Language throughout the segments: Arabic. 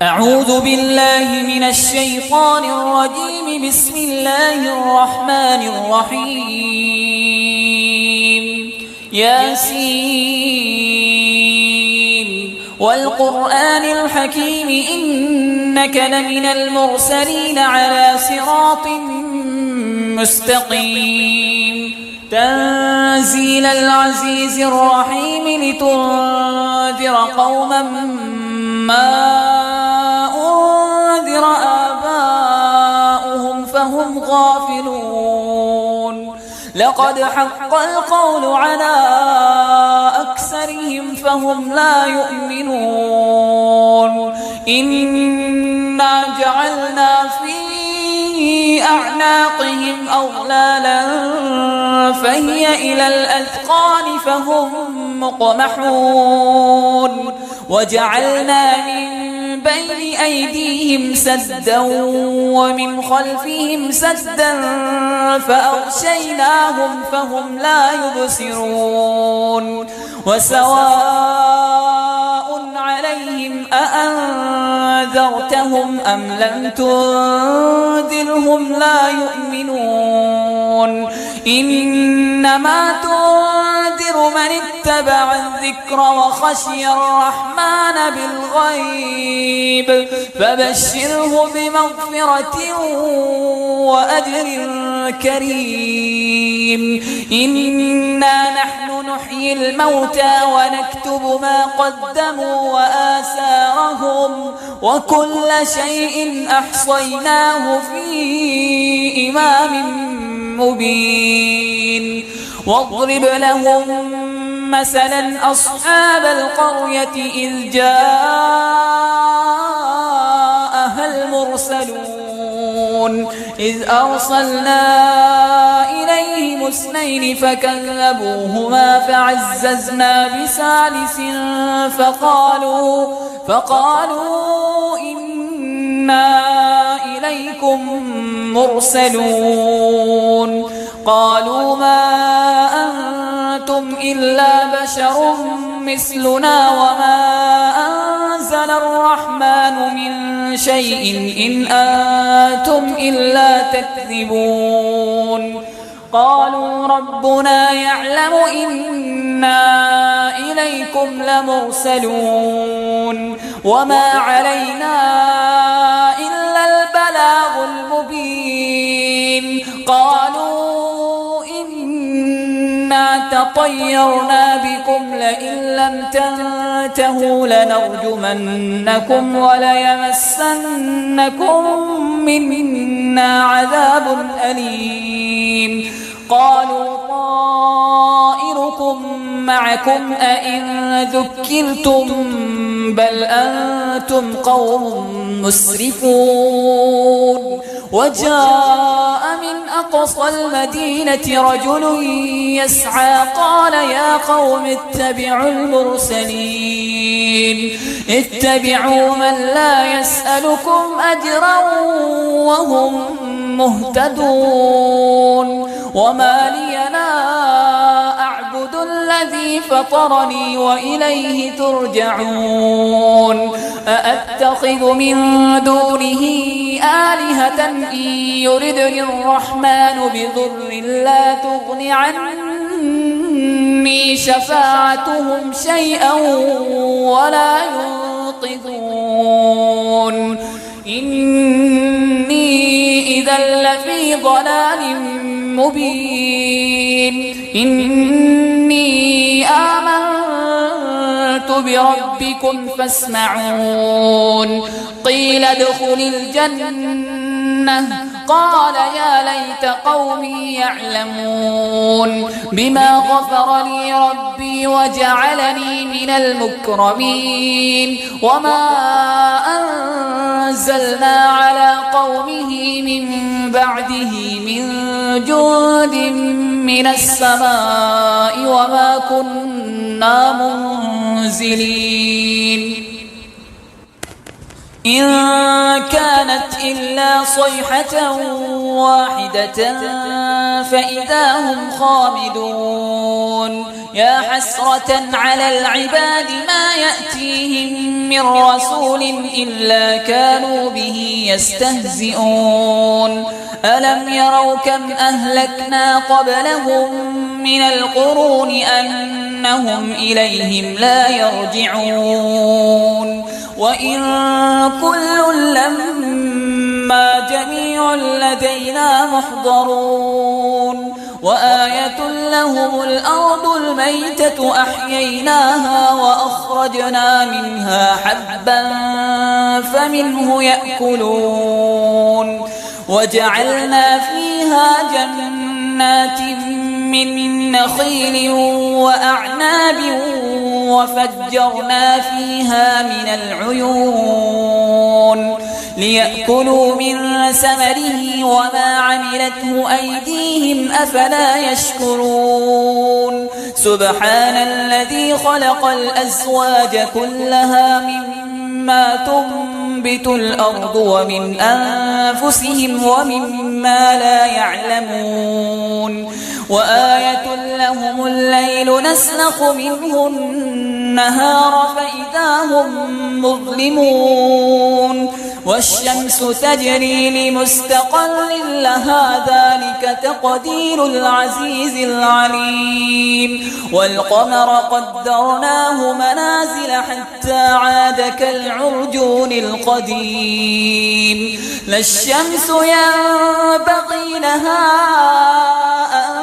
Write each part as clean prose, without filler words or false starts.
أعوذ بالله من الشيطان الرجيم. بسم الله الرحمن الرحيم. ياسين والقرآن الحكيم إنك لمن المرسلين على صراط مستقيم. تنزيل العزيز الرحيم لتنذر قوما ما أنذر آباؤهم فهم غافلون. لقد حق القول على أكثرهم فهم لا يؤمنون. إنا جعلنا في أعناقهم أغلالا فهي إلى الأذقان فهم مقمحون. وجعلنا من بين أيديهم سدا ومن خلفهم سدا فأغشيناهم فهم لا يبصرون. وسواء عليهم أأنذرتهم أم لم تنذرهم لا يؤمنون. إنما تنذر من اتبع الذكر وخشي الرحمن بالغيب فبشره بمغفرة وأجر كريم. إنا نحن نحيي الموتى ونكتب ما قدموا وآثارهم وكل شيء أحصيناه في إمام مبين. واضرب لهم مثلا أصحاب القرية إذ جاءها المرسلون إذ أرسلنا إليهم اثنين فكذبوهما فعززنا بثالث فقالوا إنا إليكم مرسلون. قالوا ما أنتم إلا بشر مثلنا وما أنزل الرحمن من شيء إن أنتم إلا تكذبون. قالوا ربنا يعلم إنا إليكم لمرسلون وما علينا إلا البلاغ المبين. قالوا إنا تطيرنا بكم لئن لم تنتهوا لنرجمنكم وليمسنكم منا عذاب أليم. قالوا طائركم معكم أئن ذكرتم بل أنتم قوم مسرفون. وجاء من أقصى المدينة رجل يسعى قال يا قوم اتبعوا المرسلين اتبعوا من لا يسألكم أجرا وهم مهتدون. وما لي لا أعبد الذي فطرني وإليه ترجعون. أأتخذ من دونه آلهة إن يردني الرحمن بضر لا تغن عني شفاعتهم شيئا ولا ينقذون. إني إذا لفي ضلال مبين. إني آمنت بربكم فاسمعون. قيل ادخل الجنة قال يا ليت قومي يعلمون بما غفر لي ربي وجعلني من المكرمين. وما أنزلنا على قومه من بعده من جند من السماء وما كنا منزلين. إن كانت إلا صيحة واحدة فإذا هم خامدون يا حسرة على العباد ما يأتيهم من رسول إلا كانوا به يستهزئون ألم يروا كم أهلكنا قبلهم من القرون أنهم إليهم لا يرجعون وإن كل لما جميع لدينا محضرون وآية لهم الأرض الميتة أحييناها وأخرجنا منها حبا فمنه يأكلون وجعلنا فيها جنات من نخيل وأعناب وفجرنا فيها من العيون ليأكلوا من ثمره وما عملته أيديهم أفلا يشكرون سبحان الذي خلق الأزواج كلها مما تنبت الأرض ومن أنفسهم ومما لا يعلمون وآية لهم الليل نسلخ منه النهار فإذا هم مظلمون والشمس تجري لمستقر لها ذلك تقدير العزيز العليم والقمر قدرناه منازل حتى عاد كالعرجون القديم لا الشمس ينبغي لها أن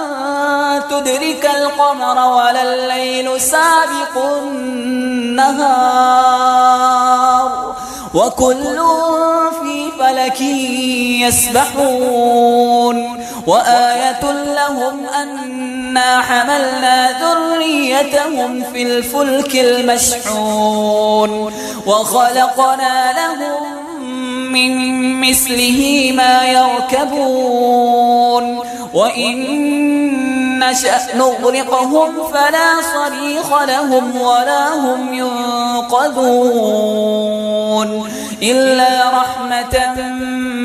تدرك القمر ولا الليل سابق النهار وكل في فلك يسبحون وآية لهم أنا حملنا ذريتهم في الفلك المشحون وخلقنا لهم من مثله ما يركبون وإن نشأ نغرقهم فلا صريخ لهم ولا هم ينقذون إلا رحمة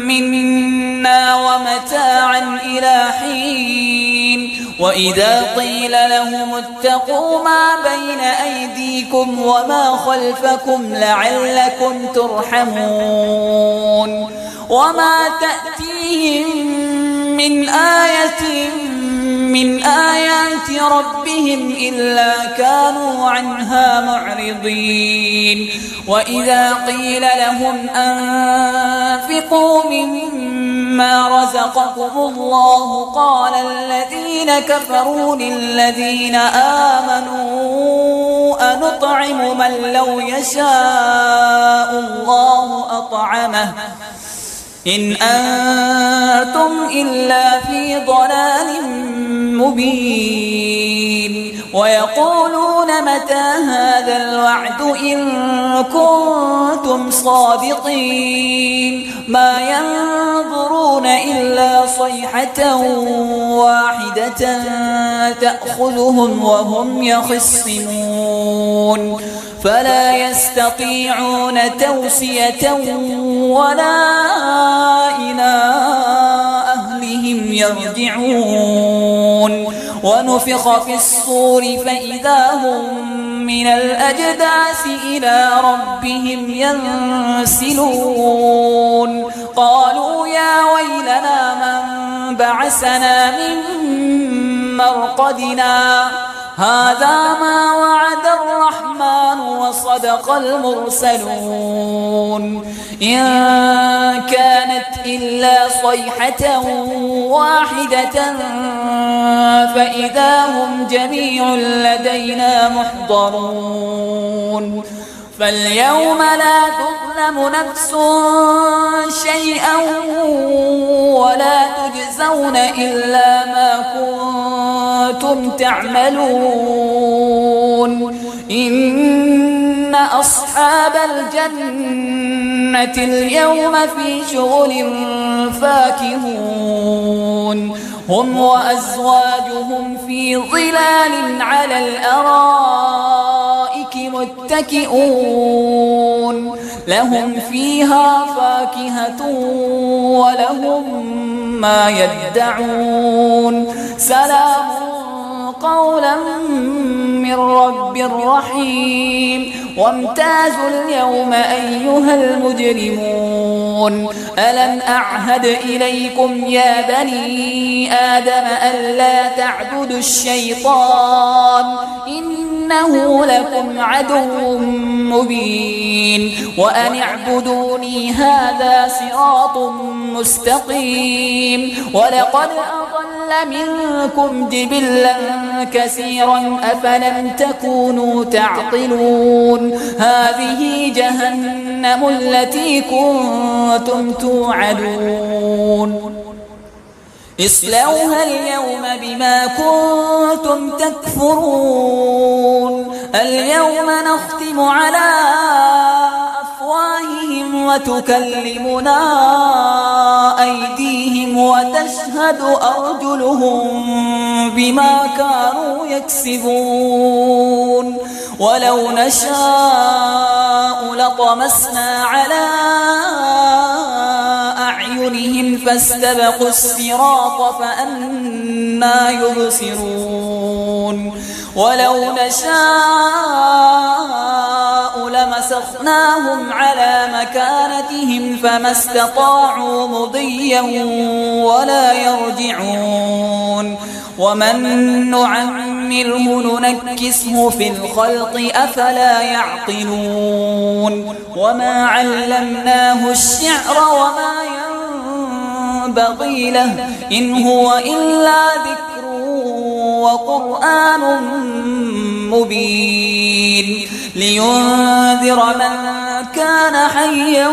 منا ومتاعا إلى حين وإذا قيل لهم اتقوا ما بين أيديكم وما خلفكم لعلكم ترحمون وما تأتيهم من آية من آيات ربهم إلا كانوا عنها معرضين وإذا قيل لهم أنفقوا مما رزقكم الله قال الذين كفروا للذين آمنوا أنطعم من لو يشاء الله أطعمه إن أنتم إلا في ضلال مبين ويقولون متى هذا الوعد إن كنتم صادقين ما ينظرون إلا صيحة واحدة تأخذهم وهم يخصمون فلا يستطيعون توصية ولا إلى أهلهم يرجعون ونفخ في الصور فإذا هم من الأجداث إلى ربهم ينسلون قالوا يا ويلنا من بعثنا من مرقدنا هذا ما وعد الرحمن وصدق المرسلون إن كانت إلا صيحة واحدة فإذا هم جميع لدينا محضرون فاليوم لا تظلم نفس شيئا ولا تجزون إلا ما كنتم تعملون إن أصحاب الجنة اليوم في شغل فاكهون هم وأزواجهم في ظلال على الأرائك متكئون لهم فيها فاكهة ولهم ما يدعون سلام قولا من رب رحيم وامتازوا اليوم أيها المجرمون ألم أعهد إليكم يا بني آدم ألا تعبدوا الشيطان إنه لكم عدو مبين وأن اعبدوني هذا صراط مستقيم ولقد أضل منكم جبلا كثيرا أفلم تكونوا تعقلون هذه جهنم التي كنتم توعدون اصلوها اليوم بما كنتم تكفرون اليوم نختم على أفواههم وتكلمنا أيديهم وتشهد أرجلهم بما كانوا يكسبون ولو نشاء لطمسنا على أعينهم فاستبقوا الصراط فأنى يبصرون ولو نشاء لمسخناهم على مكانتهم فما استطاعوا مضيا ولا يرجعون ومن نعمره ننكسه في الخلق أفلا يعقلون وما علمناه الشعر وما ينبغي له إن هو إلا ذكر وقرآن مبين لينذر من كان حيا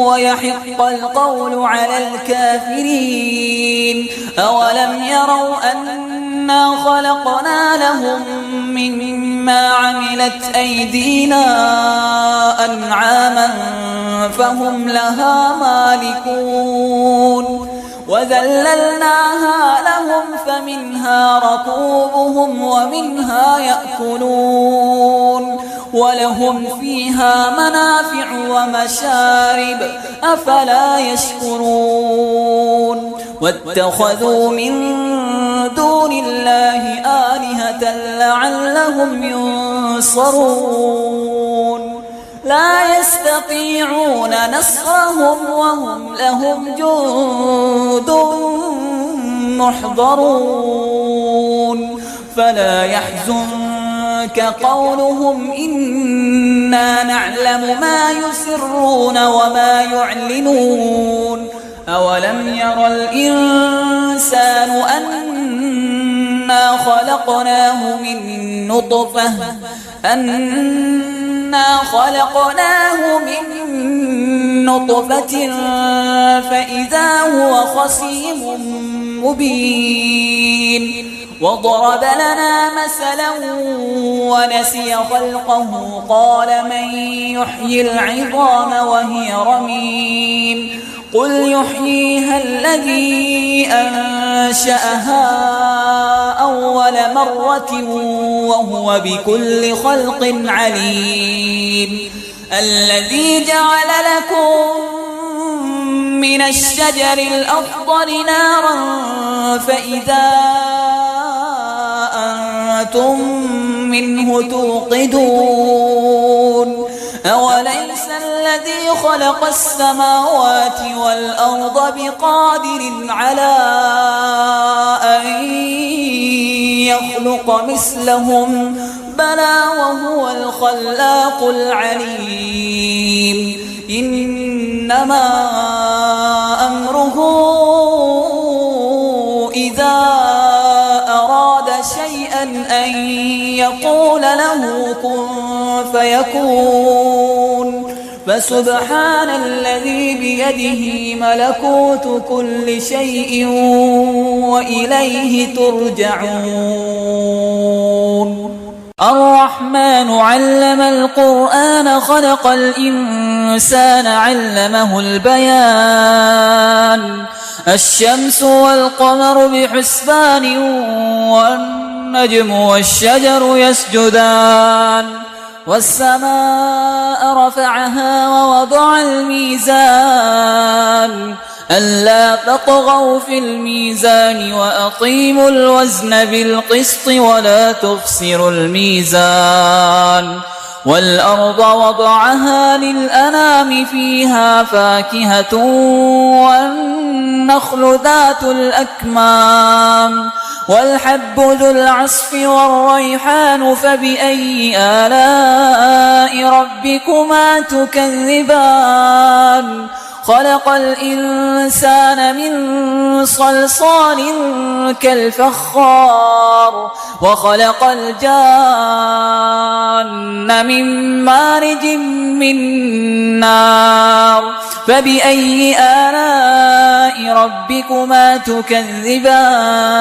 ويحق القول على الكافرين أولم يروا أنا خلقنا لهم مما عملت أيدينا أنعاما فهم لها مالكون وذللناها لهم فمنها ركوبهم ومنها يأكلون ولهم فيها منافع ومشارب أفلا يشكرون واتخذوا من دون الله آلهة لعلهم ينصرون لا يستطيعون نصرهم وهم لهم جند محضرون فلا يحزنك قولهم إنا نعلم ما يسرون وما يعلنون أولم ير الإنسان أنا خلقناه من نطفة فإذا هو خصيم مبين وضرب لنا مثلا ونسي خلقه قال من يحيي العظام وهي رميم قل يحييها الذي أنشأها أول مرة وهو بكل خلق عليم الذي جعل لكم من الشجر الأخضر نارا فإذا أنتم منه توقدون أوليس الذي خلق السماوات والأرض بقادر على أن يخلق مثلهم بلى وهو الخلاق العليم إنما أمره إذا أراد شيئا أن يقول له كن فيكون فسبحان الذي بيده ملكوت كل شيء وإليه ترجعون الرحمن علم القرآن خلق الإنسان علمه البيان الشمس والقمر بحسبان والنجم والشجر يسجدان والسماء رفعها ووضع الميزان ألا تطغوا في الميزان وأقيموا الوزن بالقسط ولا تخسروا الميزان والأرض وضعها للأنام فيها فاكهة والنخل ذات الأكمام والحب ذو العصف والريحان فبأي آلاء ربكما تكذبان خلق الإنسان من صلصال كالفخار وخلق الجان من مارج من نار فبأي آلاء ربكما تكذبان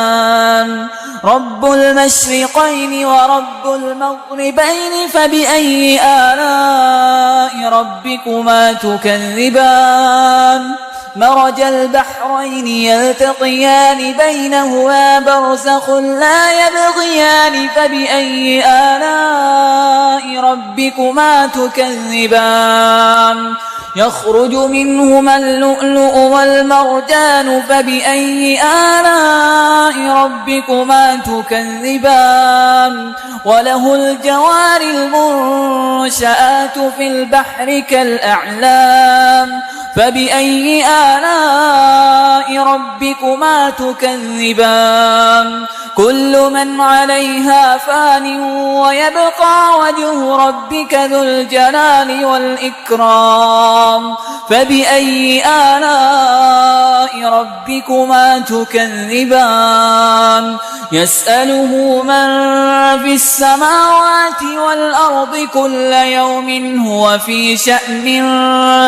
رب المشرقين ورب المغربين فبأي آلاء ربكما تكذبان مرج البحرين يلتقيان بينهما برزخ لا يبغيان فبأي آلاء ربكما تكذبان يخرج منهما اللؤلؤ والمرجان فبأي آلاء ربكما تكذبان وله الجوار المنشآت في البحر كالأعلام فبأي آلاء ربكما تكذبان كل من عليها فان ويبقى وجه ربك ذو الجلال والإكرام فبأي آلاء ربكما تكذبان يسأله من في السماوات والأرض كل يوم هو في شأن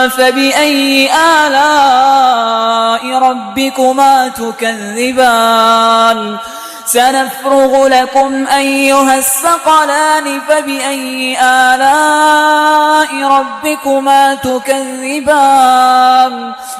فبأي آلاء ربكما تكذبان سنفرغ لكم أيها الثقلان فبأي آلاء ربكما تكذبان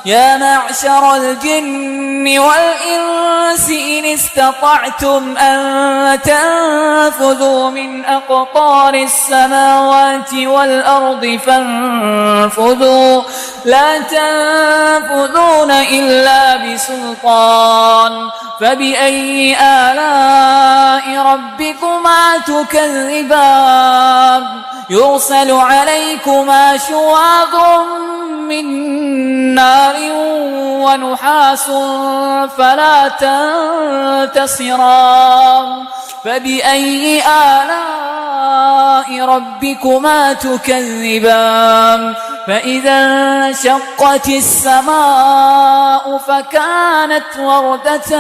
يا معشر الجن والإنس إن استطعتم أن تنفذوا من أقطار السماوات والأرض فانفذوا لا تنفذون إلا بسلطان فبأي آلاء ربكما تكذبان يرسل عليكما شواظ من نار ونحاس فلا تنتصران فبأي آلاء ربكما تكذبان فإذا انشقت السماء فكانت وردة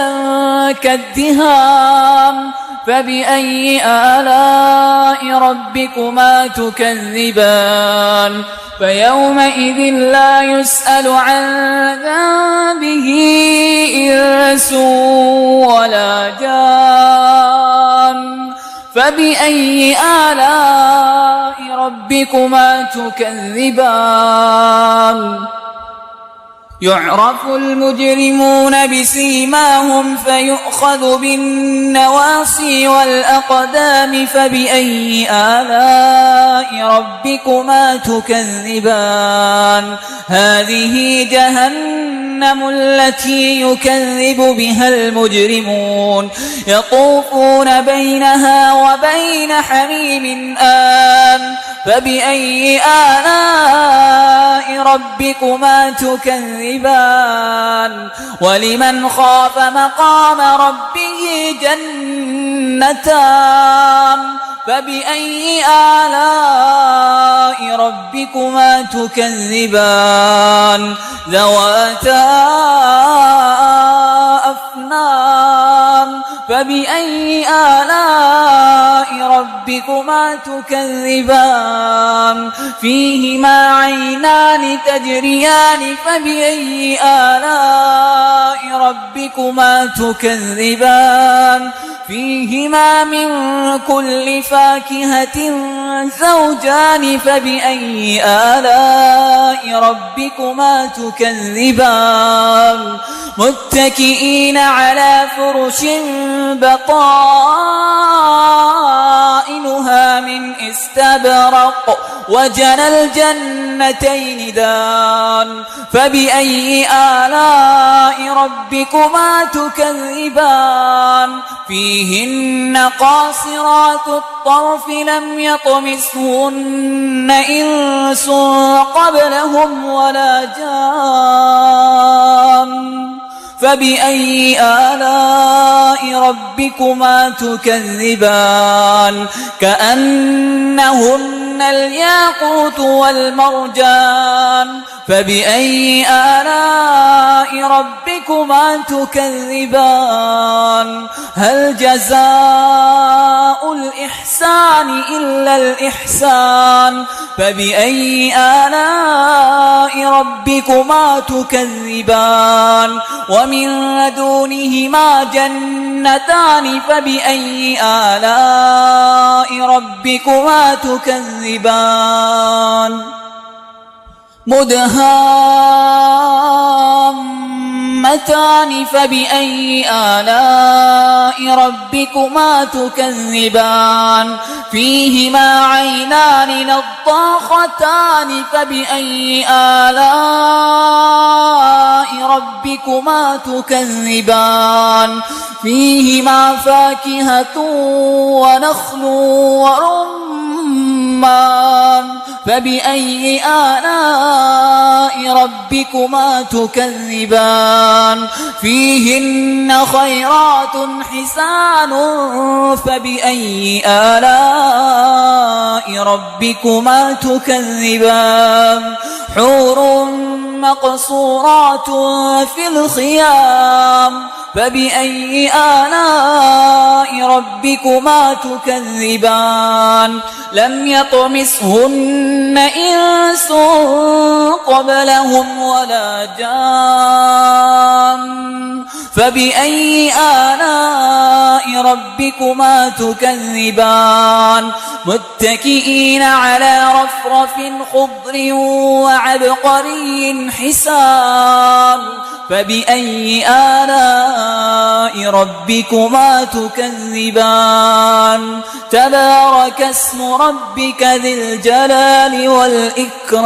كالدهان فبأي آلاء ربكما تكذبان فيومئذ فلا يسأل عن ذنبه إنس ولا جان فبأي آلاء ربكما تكذبان يعرف المجرمون بسيماهم فيؤخذ بالنواصي والأقدام فبأي آلاء ربكما تكذبان هذه جهنم التي يكذب بها المجرمون يطوفون بينها وبين حميم آن فبأي آلاء ربكما تكذبان ولمن خاف مقام ربه جنتان فبأي آلاء ربكما تكذبان ذواتا أفنان فبأي آلاء ربكما تكذبان فيهما عينان تجريان فبأي آلاء ربكما تكذبان فيهما من كل فاكهة زوجان فبأي آلاء ربكما تكذبان متكئين على فرش بطائنها من استبرق وجنى الجنتين دان فبأي آلاء ربكما تكذبان فيهن قاصرات الطرف لم يطمثهن إنس قبلهم ولا جان فبأي آلاء ربكما تكذبان كأنهن الياقوت والمرجان فبأي آلاء ربكما تكذبان هل جزاء الإحسان إلا الإحسان فبأي آلاء ربكما تكذبان ومن دونهما جنتان فبأي آلاء ربكما تكذبان مدهامتان فبأي آلاء ربكما تكذبان فيهما عينان نضاختان فبأي آلاء ربكما تكذبان فيهما فاكهة ونخل ورمان فبأي آلاء ربكما تكذبان فيهن خيرات حسان فبأي آلاء ربكما تكذبان حور مقصورات في الخيام فبأي آلاء ربكما تكذبان لم يطمثهن إنس قبلهم ولا جان فبأي آلاء ربكما تكذبان متكئين على رفرف خضر وعبقري حسان فبأي آلاء ربكما تكذبان تبارك اسم ربك ذي الجلال والإكرام